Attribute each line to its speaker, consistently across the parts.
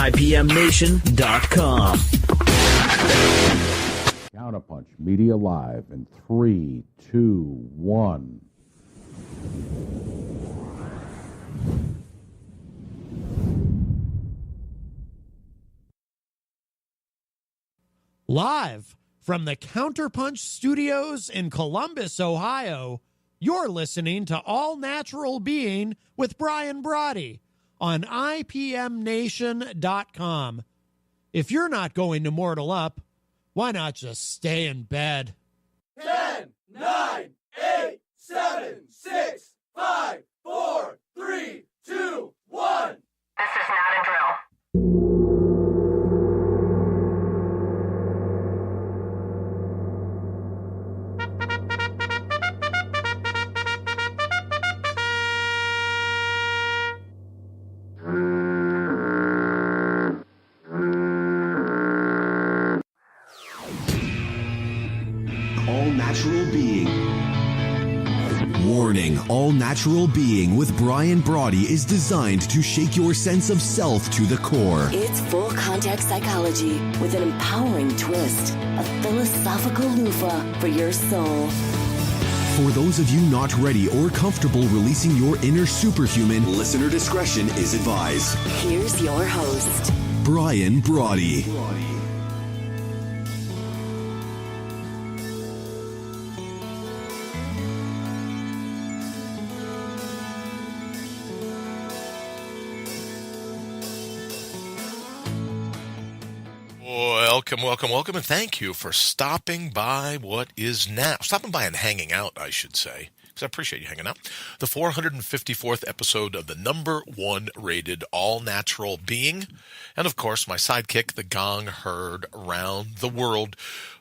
Speaker 1: IPMNation.com.
Speaker 2: Counterpunch Media Live in 3, 2, 1.
Speaker 3: Live from the Counterpunch Studios in Columbus, Ohio, you're listening to All Natural Being with Brian Brawdy on IPMNation.com. If you're not going to Mortal Up, why not just stay in bed?
Speaker 4: 10, 9, 8, 7, 6, 5, 4, 3, 2, 1.
Speaker 5: This is not a drill.
Speaker 6: Natural Being. Warning, All Natural Being with Brian Brawdy is designed to shake your sense of self to the core.
Speaker 7: It's full contact psychology with an empowering twist, a philosophical loofah for your soul.
Speaker 6: For those of you not ready or comfortable releasing your inner superhuman, listener discretion is advised.
Speaker 7: Here's your host,
Speaker 6: Brian Brawdy.
Speaker 8: Welcome, and thank you for stopping by stopping by and hanging out, I should say, because I appreciate you hanging out. The 454th episode of the number one rated All Natural Being, and of course, my sidekick, the gong heard around the world.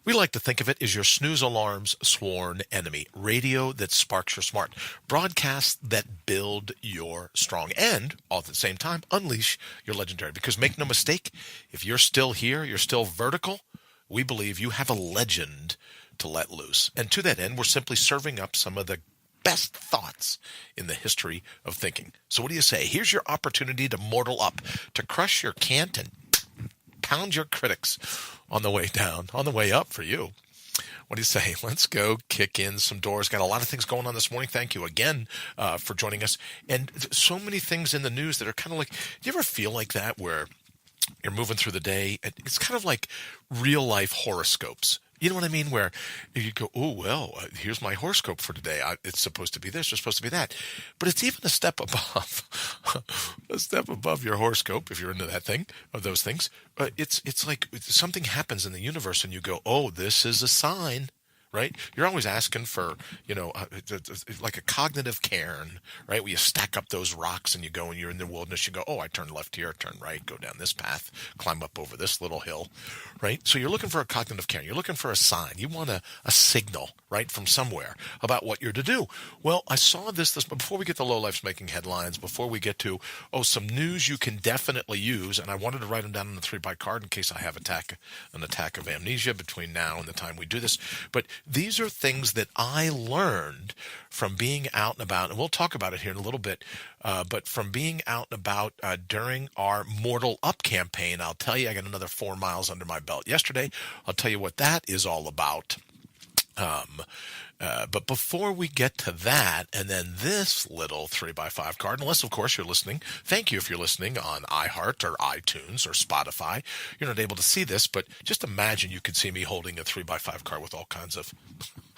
Speaker 8: We like to think of it as your snooze alarm's sworn enemy. Radio that sparks your smart. Broadcasts that build your strong. And, all at the same time, unleash your legendary. Because make no mistake, if you're still here, you're still vertical, we believe you have a legend to let loose. And to that end, we're simply serving up some of the best thoughts in the history of thinking. So what do you say? Here's your opportunity to mortal up, to crush your cant and pound your critics on the way down, on the way up for you. What do you say? Let's go kick in some doors. Got a lot of things going on this morning. Thank you again for joining us. And so many things in the news that are kind of like, do you ever feel like that where you're moving through the day? It's kind of like real life horoscopes. You know what I mean? Where you go, oh, well, here's my horoscope for today. It's supposed to be this, it's supposed to be that. But it's even a step above, your horoscope, if you're into that thing, or those things. It's like something happens in the universe and you go, oh, this is a sign. Right? You're always asking for, like a cognitive cairn, right? Where you stack up those rocks and you go and you're in the wilderness. You go, oh, I turn left here, turn right, go down this path, climb up over this little hill, right? So you're looking for a cognitive cairn. You're looking for a sign. You want a signal, right, from somewhere about what you're to do. Well, I saw this, but before we get to lowlifes making headlines, before we get to, some news you can definitely use, and I wanted to write them down on the 3-by card in case I have an attack of amnesia between now and the time we do this. But these are things that I learned from being out and about, and we'll talk about it here in a little bit, but from being out and about during our Mortal Up campaign. I'll tell you, I got another 4 miles under my belt yesterday. I'll tell you what that is all about. But before we get to that, and then this little 3x5 card, unless, of course, you're listening, thank you if you're listening on iHeart or iTunes or Spotify. You're not able to see this, but just imagine you could see me holding a 3x5 card with all kinds of,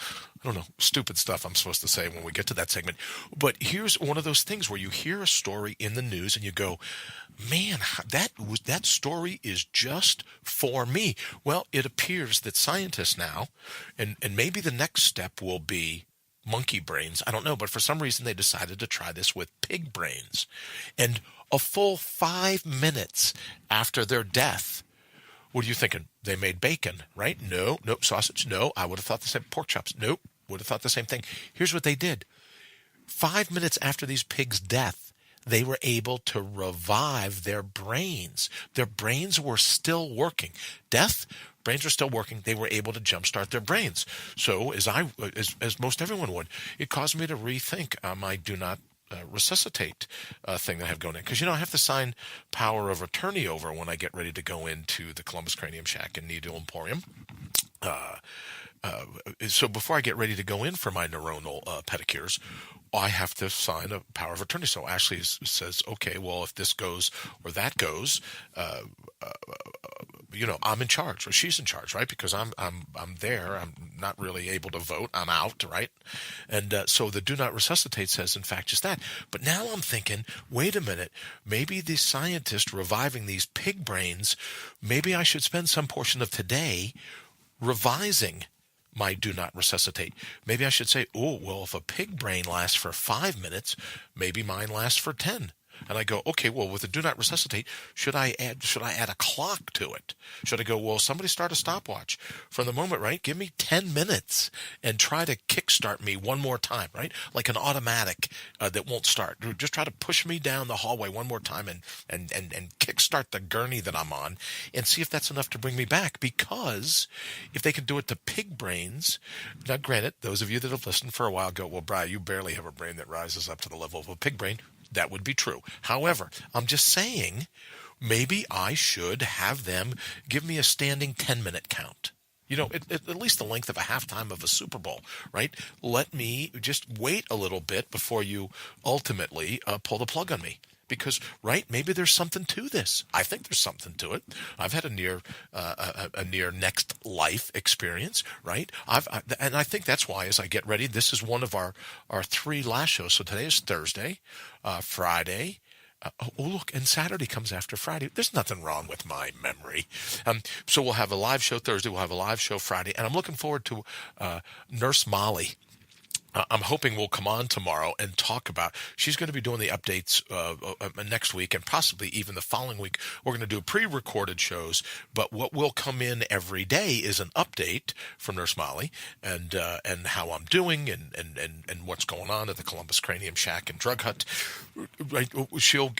Speaker 8: I don't know, stupid stuff I'm supposed to say when we get to that segment. But here's one of those things where you hear a story in the news and you go, man, that story is just for me. Well, it appears that scientists now, and maybe the next step will be monkey brains, I don't know, but for some reason they decided to try this with pig brains. And a full 5 minutes after their death, what are you thinking? They made bacon, right? No. Sausage? No. I would have thought the same. Pork chops? Nope. Would have thought the same thing. Here's what they did. 5 minutes after these pigs' death, they were able to revive their brains. Their brains were still working. Death, brains are still working. They were able to jumpstart their brains. So, as most everyone would, it caused me to rethink my do not resuscitate thing that I have going in. Because, I have to sign power of attorney over when I get ready to go into the Columbus Cranium Shack and Needle Emporium. So before I get ready to go in for my neuronal pedicures, I have to sign a power of attorney. So Ashley says, okay, well, if this goes or that goes, I'm in charge, or she's in charge, right? Because I'm there. I'm not really able to vote. I'm out, right? And so the do not resuscitate says, in fact, just that. But now I'm thinking, wait a minute, maybe the scientist reviving these pig brains, maybe I should spend some portion of today revising my do not resuscitate. Maybe I should say, oh, well, if a pig brain lasts for 5 minutes, maybe mine lasts for 10. And I go, okay, well, with the do not resuscitate, should I add a clock to it? Should I go, well, somebody start a stopwatch from the moment, right? Give me 10 minutes and try to kickstart me one more time, right? Like an automatic that won't start. Just try to push me down the hallway one more time and kickstart the gurney that I'm on and see if that's enough to bring me back. Because if they can do it to pig brains, now granted, those of you that have listened for a while go, well, Brian, you barely have a brain that rises up to the level of a pig brain. That would be true. However, I'm just saying, maybe I should have them give me a standing 10-minute count. At least the length of a halftime of a Super Bowl, right? Let me just wait a little bit before you ultimately pull the plug on me. Because, right, maybe there's something to this. I think there's something to it. I've had a near next life experience, right? And I think that's why, as I get ready, this is one of our 3 last shows. So today is Thursday, Friday. Look, and Saturday comes after Friday. There's nothing wrong with my memory. So we'll have a live show Thursday. We'll have a live show Friday. And I'm looking forward to Nurse Molly. I'm hoping we'll come on tomorrow and talk about, she's going to be doing the updates next week and possibly even the following week. We're going to do pre-recorded shows, but what will come in every day is an update from Nurse Molly and how I'm doing and what's going on at the Columbus Cranium Shack and Drug Hut. Right? She'll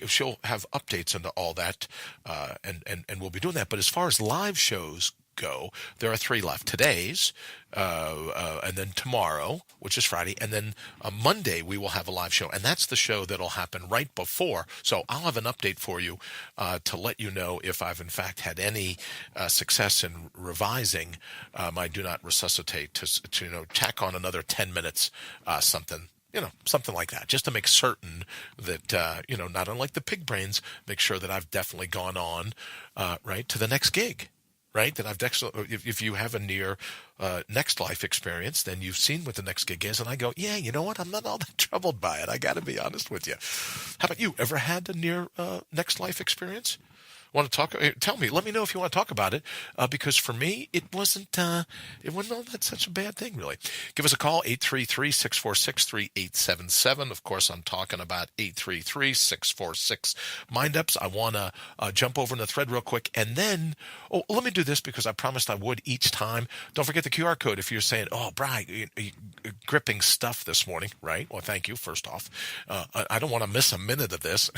Speaker 8: have updates into all that, and we'll be doing that. But as far as live shows go, there are 3 left. Today's, and then tomorrow, which is Friday, and then Monday we will have a live show, and that's the show that'll happen right before. So I'll have an update for you to let you know if I've in fact had any success in revising my do not resuscitate to tack on another 10 minutes, something like that, just to make certain that, not unlike the pig brains, make sure that I've definitely gone on, right, to the next gig. Right, that if you have a near next life experience, then you've seen what the next gig is, and I go, yeah, you know what? I'm not all that troubled by it. I got to be honest with you. How about you? Ever had a near next life experience? Want to talk? Tell me. Let me know if you want to talk about it, because for me, it wasn't all that such a bad thing, really. Give us a call, 833-646-3877. Of course, I'm talking about 833-646-MIND-UPS. I want to jump over in the thread real quick, and then, let me do this because I promised I would each time. Don't forget the QR code if you're saying, oh, Brian, you're gripping stuff this morning, right? Well, thank you, first off. I don't want to miss a minute of this.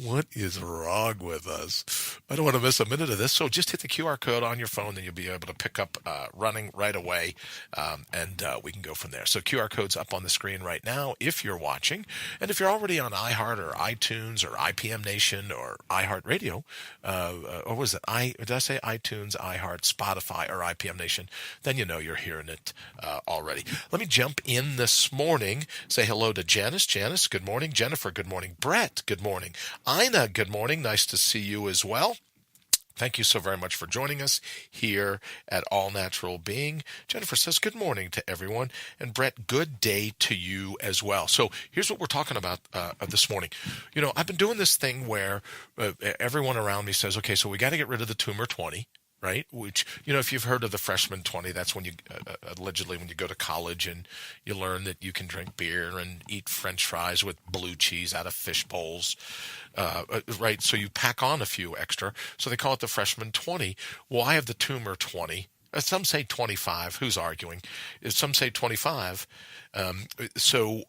Speaker 8: What is wrong with us? I don't want to miss a minute of this. So just hit the QR code on your phone, and you'll be able to pick up running right away, and we can go from there. So QR code's up on the screen right now if you're watching. And if you're already on iHeart or iTunes or IPM Nation or iHeartRadio, or was it? Did I say iTunes, iHeart, Spotify, or IPM Nation? Then you know you're hearing it already. Let me jump in this morning. Say hello to Janice. Janice, good morning. Jennifer, good morning. Brett, good morning. Ina, good morning. Nice to see you as well. Thank you so very much for joining us here at All Natural Being. Jennifer says, good morning to everyone. And Brett, good day to you as well. So here's what we're talking about this morning. I've been doing this thing where everyone around me says, okay, so we got to get rid of the tumor 20. Right? Which, if you've heard of the freshman 20, that's when you, allegedly when you go to college and you learn that you can drink beer and eat French fries with blue cheese out of fish bowls, right? So you pack on a few extra. So they call it the freshman 20. Well, I have the tumor 20. Some say 25. Who's arguing? Some say 25. So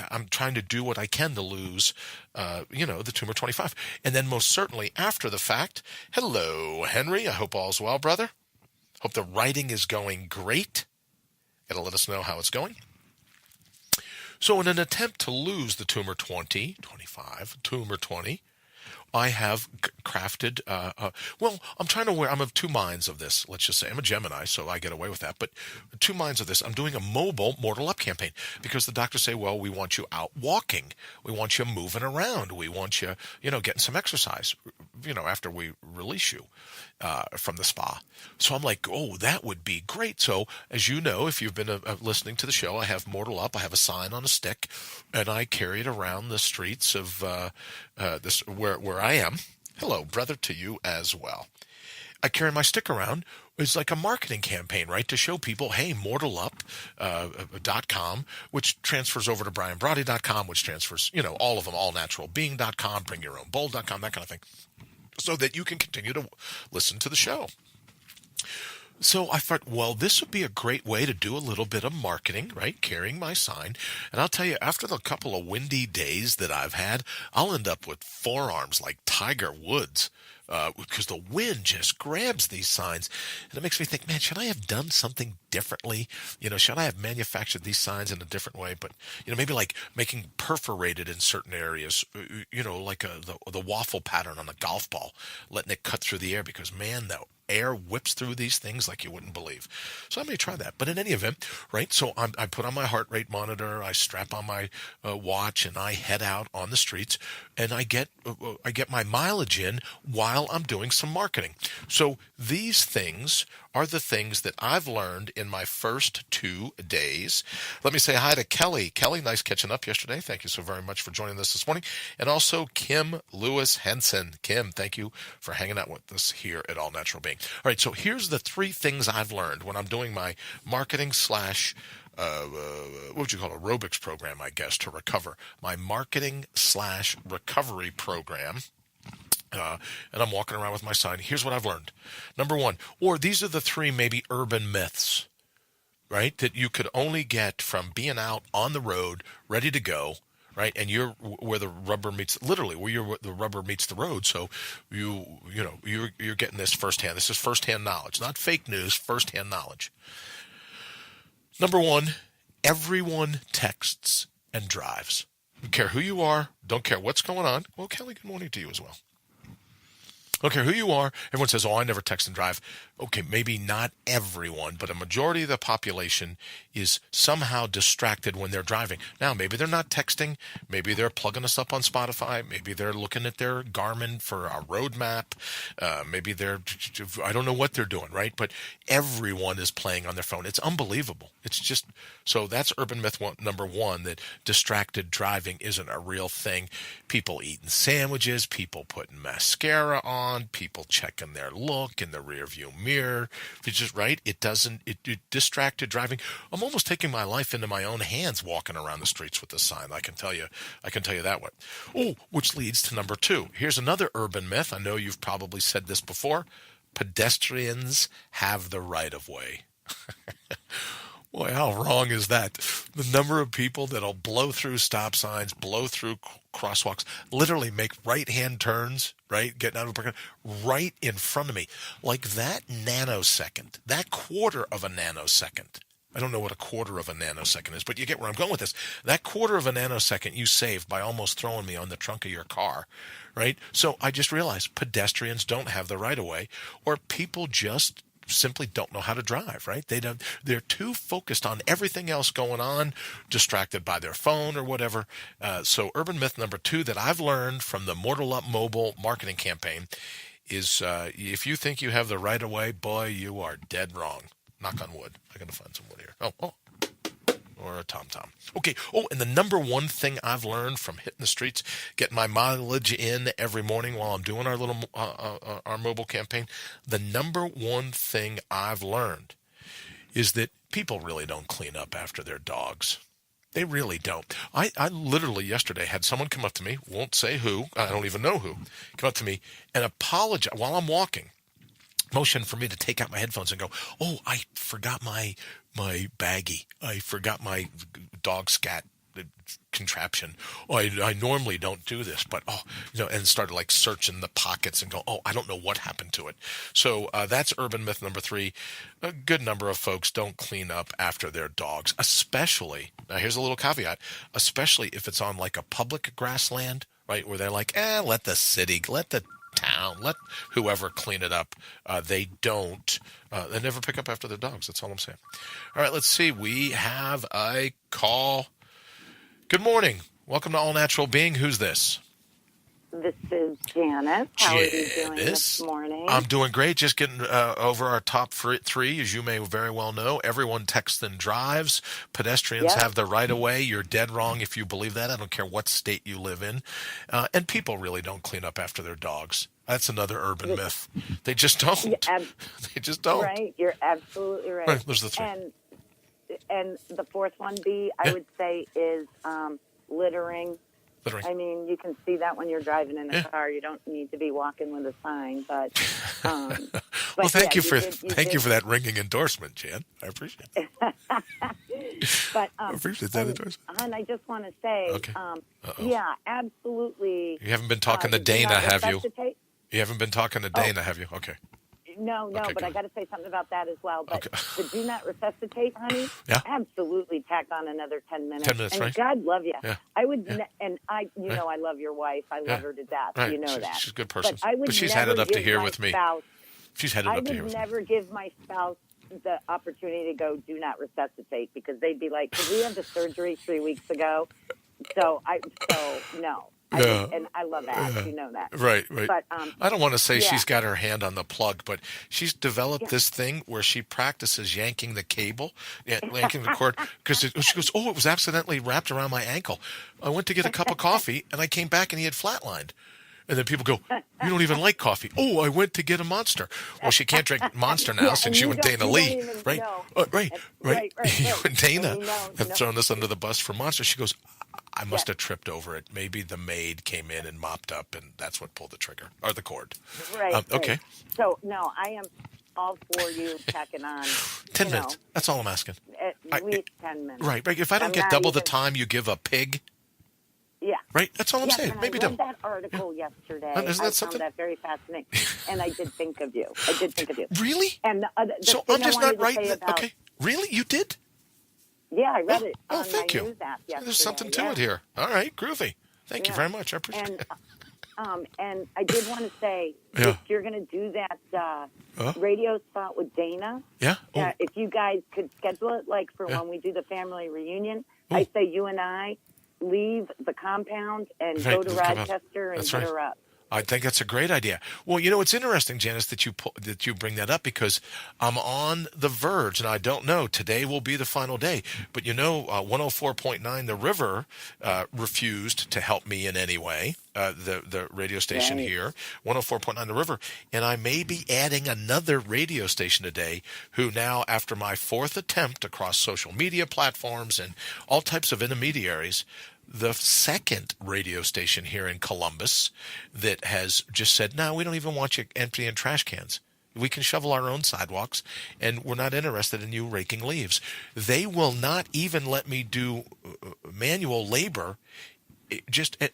Speaker 8: I'm trying to do what I can to lose, the tumor 25. And then most certainly after the fact, hello, Henry. I hope all's well, brother. Hope the writing is going great. Gotta let us know how it's going. So in an attempt to lose the tumor 20, 25, tumor 20, I have crafted, well, I'm of two minds of this. Let's just say I'm a Gemini, so I get away with that. But two minds of this. I'm doing a mobile Mortal Up campaign because the doctors say, well, we want you out walking. We want you moving around. We want you, getting some exercise, after we release you from the spa. So I'm like, oh, that would be great. So as you know, if you've been listening to the show, I have Mortal Up. I have a sign on a stick, and I carry it around the streets of this where I am. Hello, brother, to you as well. I carry my stick around. It's like a marketing campaign, right? To show people, hey, mortalup.com, which transfers over to brianbrawdy.com, which transfers, all of them, allnaturalbeing.com, bringyourOwnBowl.com, that kind of thing, so that you can continue to listen to the show. So I thought, well, this would be a great way to do a little bit of marketing, right? Carrying my sign. And I'll tell you, after the couple of windy days that I've had, I'll end up with forearms like Tiger Woods because the wind just grabs these signs. And it makes me think, man, should I have done something differently? Should I have manufactured these signs in a different way? But, maybe like making perforated in certain areas, like the waffle pattern on a golf ball, letting it cut through the air because, man, the air whips through these things like you wouldn't believe. So I may try that. But in any event, right, so I put on my heart rate monitor, I strap on my watch, and I head out on the streets, and I get my mileage in while I'm doing some marketing. So these things are the things that I've learned in my first 2 days. Let me say hi to Kelly. Kelly, nice catching up yesterday. Thank you so very much for joining us this morning. And also Kim Lewis Henson. Kim, thank you for hanging out with us here at All Natural Being. All right, so here's the 3 things I've learned when I'm doing my marketing slash what would you call it, aerobics program, I guess, to recover. My marketing slash recovery program. And I'm walking around with my sign. Here's what I've learned. Number 1, or these are the 3 maybe urban myths, right, that you could only get from being out on the road, ready to go, right, and you're where the rubber meets, literally where the rubber meets the road. So you're getting this firsthand. This is firsthand knowledge, not fake news, firsthand knowledge. Number 1, everyone texts and drives. Don't care who you are. Don't care what's going on. Well, Kelly, good morning to you as well. Don't care who you are. Everyone says, oh, I never text and drive. Okay, maybe not everyone, but a majority of the population is somehow distracted when they're driving. Now, maybe they're not texting. Maybe they're plugging us up on Spotify. Maybe they're looking at their Garmin for a road map. Maybe I don't know what they're doing, right? But everyone is playing on their phone. It's unbelievable. It's just, so that's urban myth number 1, that distracted driving isn't a real thing. People eating sandwiches, people putting mascara on, people checking their look in the rear view mirror. It's just right. It distracted driving. I'm almost taking my life into my own hands walking around the streets with this sign. I can tell you that one. Oh, which leads to number 2. Here's another urban myth. I know you've probably said this before. Pedestrians have the right of way. Boy, how wrong is that? The number of people that'll blow through stop signs, blow through crosswalks, literally make right-hand turns, right, getting out of a parking lot, right in front of me. Like that nanosecond, that quarter of a nanosecond. I don't know what a quarter of a nanosecond is, but you get where I'm going with this. That quarter of a nanosecond you saved by almost throwing me on the trunk of your car, right? So I just realized pedestrians don't have the right of way, or people just simply don't know how to drive, right? They're too focused on everything else going on, distracted by their phone or whatever. So urban myth number 2 that I've learned from the Mortal Up Mobile marketing campaign is if you think you have the right of way, boy, you are dead wrong. Knock on wood. I gotta find some wood here. Oh. Or a tom-tom. Okay. Oh, and the number 1 thing I've learned from hitting the streets, getting my mileage in every morning while I'm doing our little our mobile campaign, the number 1 thing I've learned is that people really don't clean up after their dogs. They really don't. I literally yesterday had someone come up to me, won't say who, I don't even know who, come up to me and apologize while I'm walking. Motion for me to take out my headphones and go, oh, I forgot my baggie. I forgot my dog scat contraption. Oh, I normally don't do this, but and started like searching the pockets and go, oh, I don't know what happened to it. So that's urban myth number 3. A good number of folks don't clean up after their dogs, especially, now here's a little caveat, especially if it's on like a public grassland, right, where they're like, let the city, let the town, let whoever clean it up. They don't. They never pick up after their dogs. That's all I'm saying. All right, let's see. We have a call. Good morning. Welcome to All Natural Being. Who's this?
Speaker 1: This is Janice. How are you doing this morning?
Speaker 8: I'm doing great. Just getting over our top 3. As you may very well know, everyone texts and drives. Pedestrians have the right of way. You're dead wrong if you believe that. I don't care what state you live in. And people really don't clean up after their dogs. That's another urban myth. They just don't. They just don't.
Speaker 1: Right. You're absolutely right.
Speaker 8: Right. There's the 3.
Speaker 1: And the fourth one, B, I would say, is littering. I mean, you can see that when you're driving in a car. You don't need to be walking with a sign, but
Speaker 8: well, thank you for that ringing endorsement, Jan. I appreciate it.
Speaker 1: But
Speaker 8: I appreciate that endorsement.
Speaker 1: And I just want to say, yeah, absolutely.
Speaker 8: You haven't been talking to Dana, have you? You haven't been talking to Dana, have you? Okay.
Speaker 1: No,
Speaker 8: okay,
Speaker 1: but I got to say something about that as well. But the do not resuscitate, honey, absolutely tack on another 10 minutes.
Speaker 8: 10 minutes,
Speaker 1: and
Speaker 8: right?
Speaker 1: God love you.
Speaker 8: Yeah.
Speaker 1: I would, and I, know, I love your wife. I love her to death.
Speaker 8: Right.
Speaker 1: You know that.
Speaker 8: She's a good person.
Speaker 1: But
Speaker 8: she's had it up to here with me. She's had it up to here with me.
Speaker 1: I would never give my spouse the opportunity to go do not resuscitate because they'd be like, did we have the surgery 3 weeks ago? So no. And I love that. You know that.
Speaker 8: Right.
Speaker 1: But
Speaker 8: I don't want to say she's got her hand on the plug, but she's developed this thing where she practices yanking the cable, yanking the cord, because she goes, oh, it was accidentally wrapped around my ankle. I went to get a cup of coffee, and I came back, and he had flatlined. And then people go, you don't even like coffee. Oh, I went to get a Monster. Well, she can't drink Monster now since you and Dana Lee. Right? Right. You and Dana have thrown this under the bus for Monster. She goes, I must have tripped over it. Maybe the maid came in and mopped up, and that's what pulled the trigger, or the cord.
Speaker 1: Right.
Speaker 8: Okay.
Speaker 1: Right. So, no, I am all for you tacking on.
Speaker 8: 10 minutes. That's all I'm asking.
Speaker 1: At least 10 minutes.
Speaker 8: Right. If I don't get double the time you give a pig.
Speaker 1: Yeah.
Speaker 8: Right? That's all I'm saying.
Speaker 1: And
Speaker 8: Maybe
Speaker 1: I read that article yesterday.
Speaker 8: Isn't that
Speaker 1: I
Speaker 8: something?
Speaker 1: found that very fascinating. And I did think of you.
Speaker 8: Really?
Speaker 1: And the
Speaker 8: so
Speaker 1: thing
Speaker 8: I'm just
Speaker 1: I
Speaker 8: not writing it.
Speaker 1: About,
Speaker 8: Okay. Really? You did?
Speaker 1: Yeah, I read it on
Speaker 8: thank
Speaker 1: my
Speaker 8: you.
Speaker 1: news app yesterday.
Speaker 8: There's something to it here. All right. Groovy. Thank you very much. I appreciate it.
Speaker 1: And I did want to say, if you're going to do that radio spot with Dana, if you guys could schedule it like for when we do the family reunion, I say you and I leave the compound and go to Rochester and get her up.
Speaker 8: I think that's a great idea. Well, it's interesting, Janice, that you bring that up because I'm on the verge, and I don't know. Today will be the final day. But 104.9 The River refused to help me in any way, the radio station here, 104.9 The River. And I may be adding another radio station today who now, after my 4th attempt across social media platforms and all types of intermediaries, the second radio station here in Columbus that has just said, no, we don't even want you emptying trash cans. We can shovel our own sidewalks, and we're not interested in you raking leaves. They will not even let me do manual labor.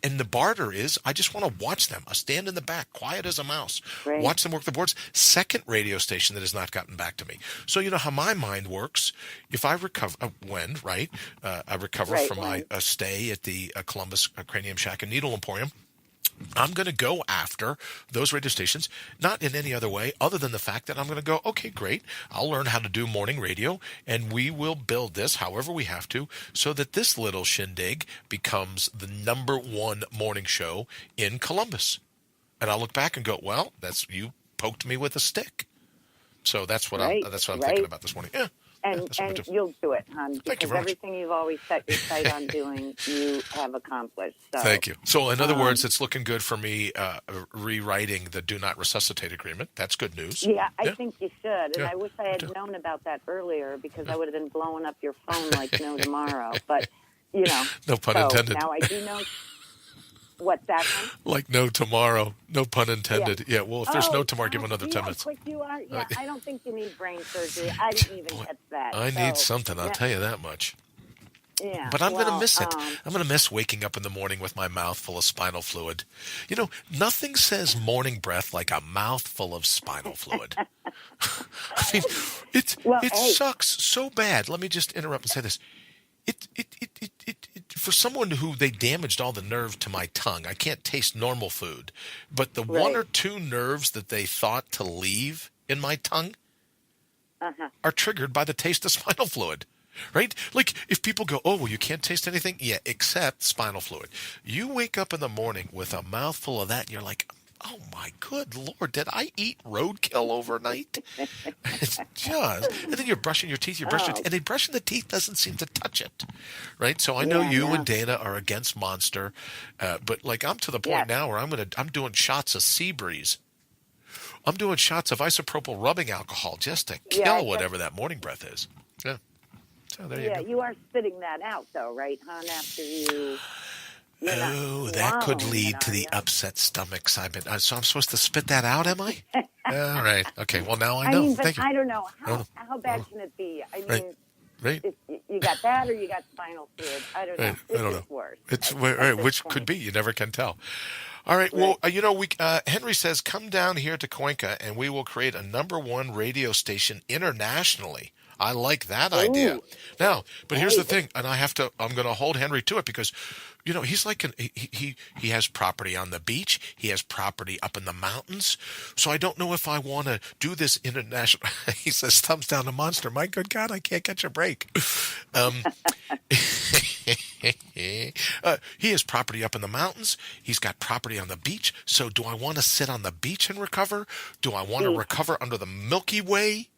Speaker 8: And the barter is, I just want to watch them. I stand in the back, quiet as a mouse, watch them work the boards. Second radio station that has not gotten back to me. So you know how my mind works. If I recover, I recover from my stay at the Columbus Cranium Shack and Needle Emporium, I'm going to go after those radio stations, not in any other way other than the fact that I'm going to go, okay, great. I'll learn how to do morning radio, and we will build this however we have to so that this little shindig becomes the #1 morning show in Columbus. And I'll look back and go, well, you poked me with a stick. So that's what I'm thinking about this morning. Yeah.
Speaker 1: And you'll do it, hon, because everything you've always set your sight on doing, you have accomplished. So,
Speaker 8: thank you. So, in other words, it's looking good for me rewriting the Do Not Resuscitate agreement. That's good news.
Speaker 1: Yeah, I think you should. And I wish I had known about that earlier because I would have been blowing up your phone like no tomorrow. But,
Speaker 8: no pun intended.
Speaker 1: Now I do know. What's that, hon?
Speaker 8: Like no tomorrow. No pun intended. Yeah, well, if there's no tomorrow, give another 10 minutes.
Speaker 1: How quick you are. Yeah, I don't think you need brain surgery. I didn't even catch that.
Speaker 8: I need something, I'll tell you that much.
Speaker 1: Yeah,
Speaker 8: but I'm going to miss it. I'm going to miss waking up in the morning with my mouth full of spinal fluid. You know, nothing says morning breath like a mouthful of spinal fluid. I mean, it sucks so bad. Let me just interrupt and say this. It for someone who they damaged all the nerve to my tongue, I can't taste normal food. But the one or two nerves that they thought to leave in my tongue are triggered by the taste of spinal fluid. Right? Like if people go, oh, well, you can't taste anything? Yeah, except spinal fluid. You wake up in the morning with a mouthful of that and you're like, oh my good Lord, did I eat roadkill overnight? It's just, and then you're brushing your teeth, and then brushing the teeth doesn't seem to touch it. Right? So I know you and Dana are against Monster, but like I'm to the point now where I'm doing shots of Seabreeze. I'm doing shots of isopropyl rubbing alcohol just to kill whatever that morning breath is. Yeah. So there you go.
Speaker 1: You are spitting that out, though, right, hon? After you.
Speaker 8: Oh, that could lead to the upset stomachs. So I'm supposed to spit that out, am I? All right. Okay. Well, now I know.
Speaker 1: I mean, but
Speaker 8: Thank you.
Speaker 1: I don't know how bad can it be. I mean,
Speaker 8: right.
Speaker 1: You got that, or you got spinal fluid. I don't know.
Speaker 8: I don't know.
Speaker 1: Worse.
Speaker 8: It's which could be. You never can tell. All right. Well, Henry says, come down here to Cuenca, and we will create a #1 radio station internationally. I like that idea. Now, but here's the thing, and I'm going to hold Henry to it because, you know, he's like he has property on the beach. He has property up in the mountains. So I don't know if I want to do this international. He says, thumbs down to Monster. My good God, I can't catch a break. He has property up in the mountains. He's got property on the beach. So do I want to sit on the beach and recover? Do I want to recover under the Milky Way?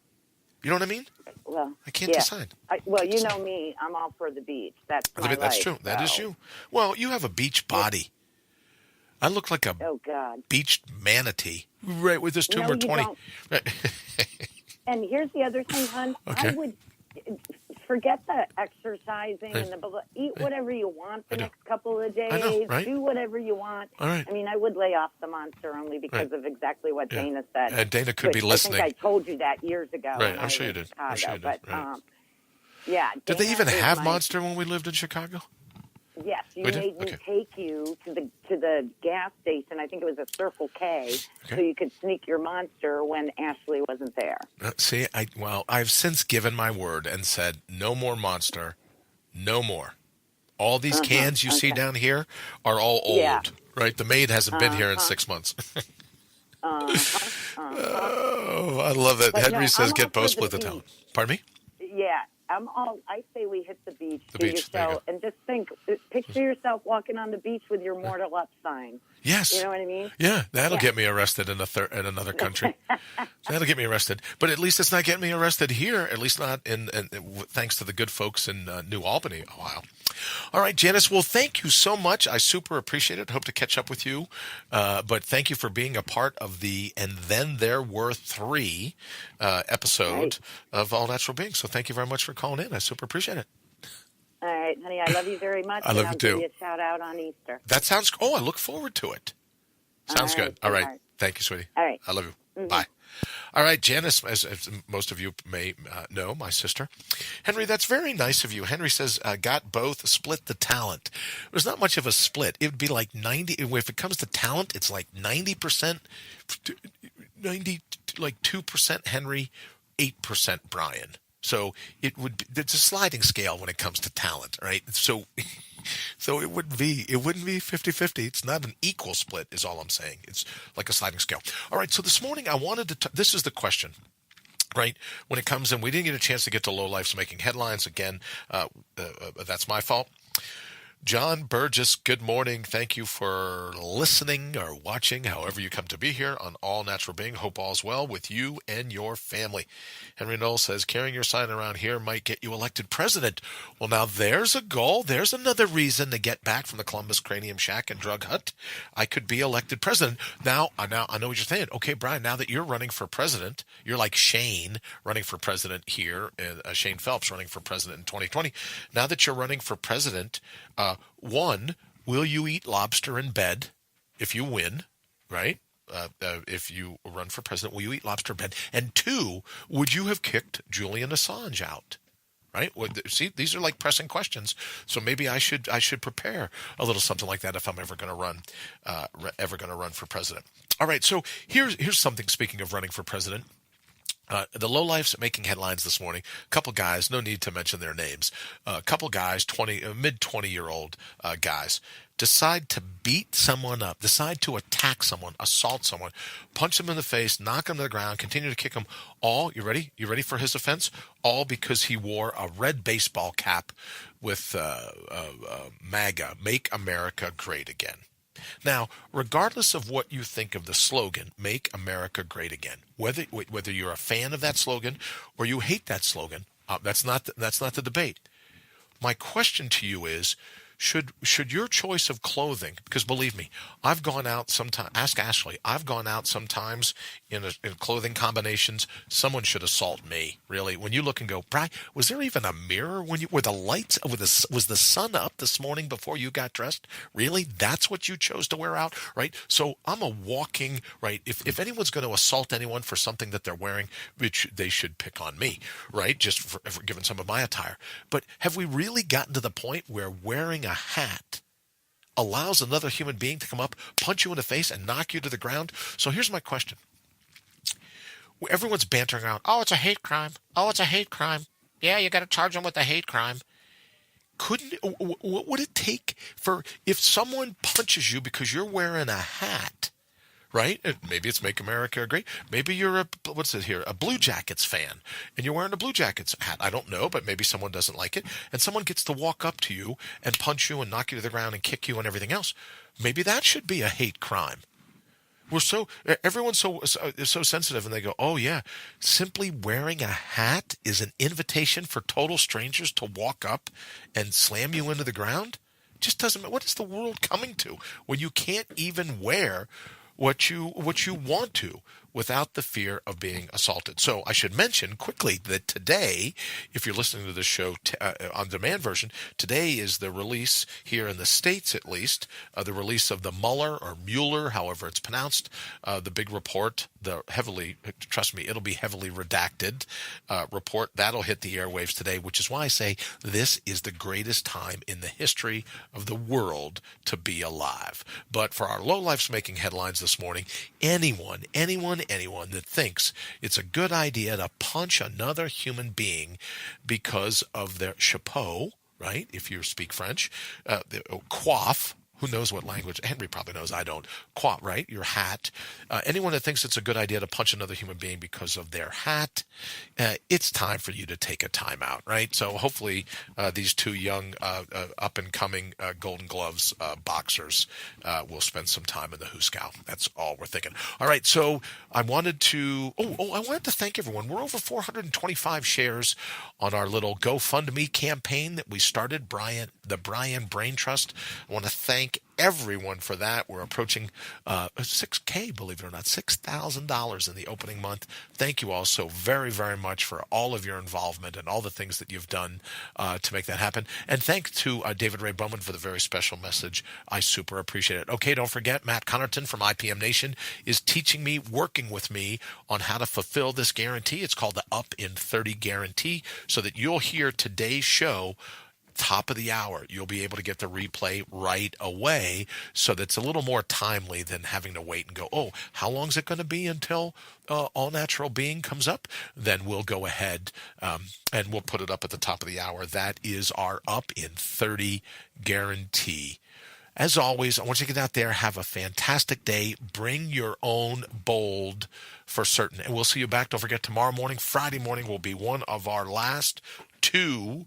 Speaker 8: You know what I mean?
Speaker 1: Well,
Speaker 8: I can't decide.
Speaker 1: You know me. I'm all for the beach. That's my life.
Speaker 8: That's true. That is you. Well, you have a beach body. I look like a beached manatee. Right with this tumor 20.
Speaker 1: And here's the other thing, hon. Okay. I would forget the exercising and eat whatever you want the next couple of days.
Speaker 8: I know, right?
Speaker 1: Do whatever you want.
Speaker 8: All right.
Speaker 1: I mean, I would lay off the Monster only because of exactly what Dana said.
Speaker 8: And Dana could be listening.
Speaker 1: I think I told you that years ago.
Speaker 8: Right. I'm sure you did.
Speaker 1: But,
Speaker 8: did they even have Monster when we lived in Chicago?
Speaker 1: Yes, you made me take you to the gas station. I think it was a Circle K, so you could sneak your Monster when Ashley wasn't there.
Speaker 8: See, I've since given my word and said no more Monster, no more. All these cans you see down here are all old, right? The maid hasn't been here in 6 months. Oh, I love that. Henry says get both split the town. Pardon me?
Speaker 1: Yeah. I say we hit the beach, and just picture yourself walking on the beach with your mortal up sign.
Speaker 8: Yes.
Speaker 1: You know what I mean?
Speaker 8: Yeah, that'll get me arrested in another country. That'll get me arrested. But at least it's not getting me arrested here, at least not thanks to the good folks in New Albany, Ohio. All right, Janice, well, thank you so much. I super appreciate it. Hope to catch up with you. But thank you for being a part of the And Then There Were Three episode of All Natural Being. So thank you very much for calling in. I super appreciate it.
Speaker 1: All right, honey, I love you very much.
Speaker 8: I love you too.
Speaker 1: I'll give you a shout out on Easter.
Speaker 8: That sounds, I look forward to it. Sounds good. All right. Thank you, sweetie.
Speaker 1: All right.
Speaker 8: I love you. Mm-hmm. Bye. All right, Janice, as most of you may know, my sister. Henry, that's very nice of you. Henry says, got both, split the talent. There's not much of a split. It would be like 90. If it comes to talent, it's like 90%, 2% Henry, 8% Brian. So it's a sliding scale when it comes to talent, right? So it wouldn't be 50-50. It's not an equal split is all I'm saying. It's like a sliding scale. All right. So this morning I wanted to, this is the question, right? When it comes in, we didn't get a chance to get to Low Life's making headlines again. That's my fault. John Burgess, good morning. Thank you for listening or watching, however you come to be here on All Natural Being. Hope all's well with you and your family. Henry Knoll says, carrying your sign around here might get you elected president. Well, now there's a goal. There's another reason to get back from the Columbus Cranium Shack and drug hunt. I could be elected president. Now I know what you're saying. Okay, Brian, now that you're running for president, you're like Shane running for president here, Shane Phelps running for president in 2020. Now that you're running for president, one, will you eat lobster in bed if you win, right? If you run for president, will you eat lobster in bed? And two, would you have kicked Julian Assange out, right? See, these are like pressing questions. So maybe I should prepare a little something like that if I'm ever going to run for president. All right. So here's something. Speaking of running for president. The lowlifes making headlines this morning. A couple guys, no need to mention their names. A couple guys, mid 20-year-old guys, decide to beat someone up, decide to attack someone, assault someone, punch them in the face, knock them to the ground, continue to kick them. All, you ready? You ready for his offense? All because he wore a red baseball cap with MAGA, Make America Great Again. Now, regardless of what you think of the slogan, Make America Great Again, whether you're a fan of that slogan or you hate that slogan, that's not the debate. My question to you is, should your choice of clothing, because believe me, I've gone out sometimes, ask Ashley, I've gone out sometimes in clothing combinations, someone should assault me, really. When you look and go, Bri, was there even a mirror were the lights, was the sun up this morning before you got dressed? Really? That's what you chose to wear out, right? So I'm a walking, right? If anyone's going to assault anyone for something that they're wearing, which they should pick on me, right? Just for giving some of my attire. But have we really gotten to the point where wearing a hat allows another human being to come up, punch you in the face, and knock you to the ground? So here's my question. Everyone's bantering around, oh, it's a hate crime. Oh, it's a hate crime. Yeah, you got to charge them with a hate crime. What would it take if someone punches you because you're wearing a hat, right? Maybe it's Make America Great. Maybe you're a Blue Jackets fan, and you're wearing a Blue Jackets hat. I don't know, but maybe someone doesn't like it, and someone gets to walk up to you and punch you and knock you to the ground and kick you and everything else. Maybe that should be a hate crime. Everyone's so sensitive, and they go, oh yeah, simply wearing a hat is an invitation for total strangers to walk up and slam you into the ground? Just doesn't. What is the world coming to when you can't even wear what you want to without the fear of being assaulted? So I should mention quickly that today, if you're listening to this show on demand version, today is the release here in the States, at least, the release of the Mueller, however it's pronounced, the big report, trust me, it'll be heavily redacted report. That'll hit the airwaves today, which is why I say this is the greatest time in the history of the world to be alive. But for our lowlifes making headlines this morning, anyone that thinks it's a good idea to punch another human being because of their chapeau, right? If you speak French, coiffe. Who knows what language? Henry probably knows. I don't. Coiffe, right? Your hat. Anyone that thinks it's a good idea to punch another human being because of their hat, it's time for you to take a time out, right? So hopefully these two young up-and-coming Golden Gloves boxers will spend some time in the Hooskow. That's all we're thinking. All right, so I wanted to thank everyone. We're over 425 shares on our little GoFundMe campaign that we started, the Brian Brain Trust. I want to thank everyone for that. We're approaching $6,000, believe it or not, $6,000 in the opening month. Thank you all so very, very much for all of your involvement and all the things that you've done to make that happen. And thanks to David Ray Bowman for the very special message. I super appreciate it. Okay, don't forget, Matt Connerton from IPM Nation is teaching me, working with me on how to fulfill this guarantee. It's called the Up in 30 Guarantee, so that you'll hear today's show top of the hour. You'll be able to get the replay right away, so that's a little more timely than having to wait and go, oh, how long is it going to be until All Natural Being comes up? Then we'll go ahead and we'll put it up at the top of the hour. That is our Up in 30 guarantee. As always, I want you to get out there, have a fantastic day. Bring your own bold for certain. And we'll see you back. Don't forget, tomorrow morning, Friday morning, will be one of our last 2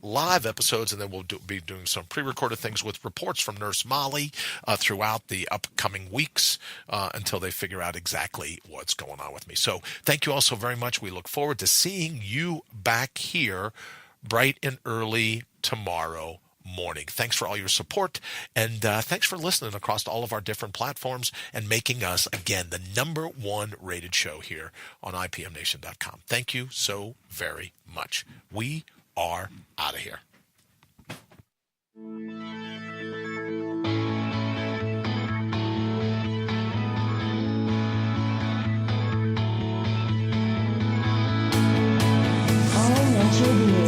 Speaker 8: live episodes, and then we'll be doing some pre-recorded things with reports from Nurse Molly throughout the upcoming weeks until they figure out exactly what's going on with me. So thank you all so very much. We look forward to seeing you back here bright and early tomorrow morning. Thanks for all your support, and thanks for listening across all of our different platforms and making us, again, the #1 rated show here on IPMNation.com. Thank you so very much. We are out of here.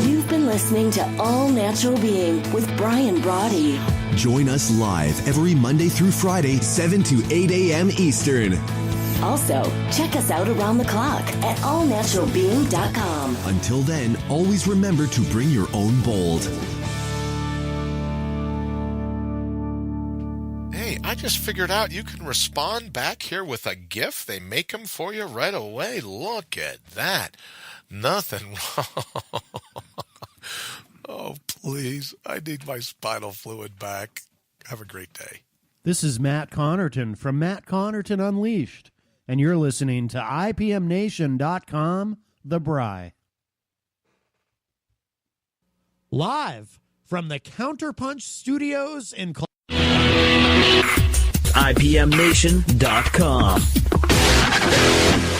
Speaker 7: You've been listening to All Natural Being with Brian Brawdy.
Speaker 6: Join us live every Monday through Friday, 7 to 8 a.m. Eastern.
Speaker 7: Also, check us out around the clock at allnaturalbeing.com.
Speaker 6: Until then, always remember to bring your own bold.
Speaker 8: Hey, I just figured out you can respond back here with a GIF. They make them for you right away. Look at that. Nothing wrong. Oh, please. I need my spinal fluid back. Have a great day.
Speaker 3: This is Matt Connerton from Matt Connerton Unleashed, and you're listening to IPMNation.com, The Bry. Live from the Counterpunch Studios in
Speaker 5: IPMNation.com.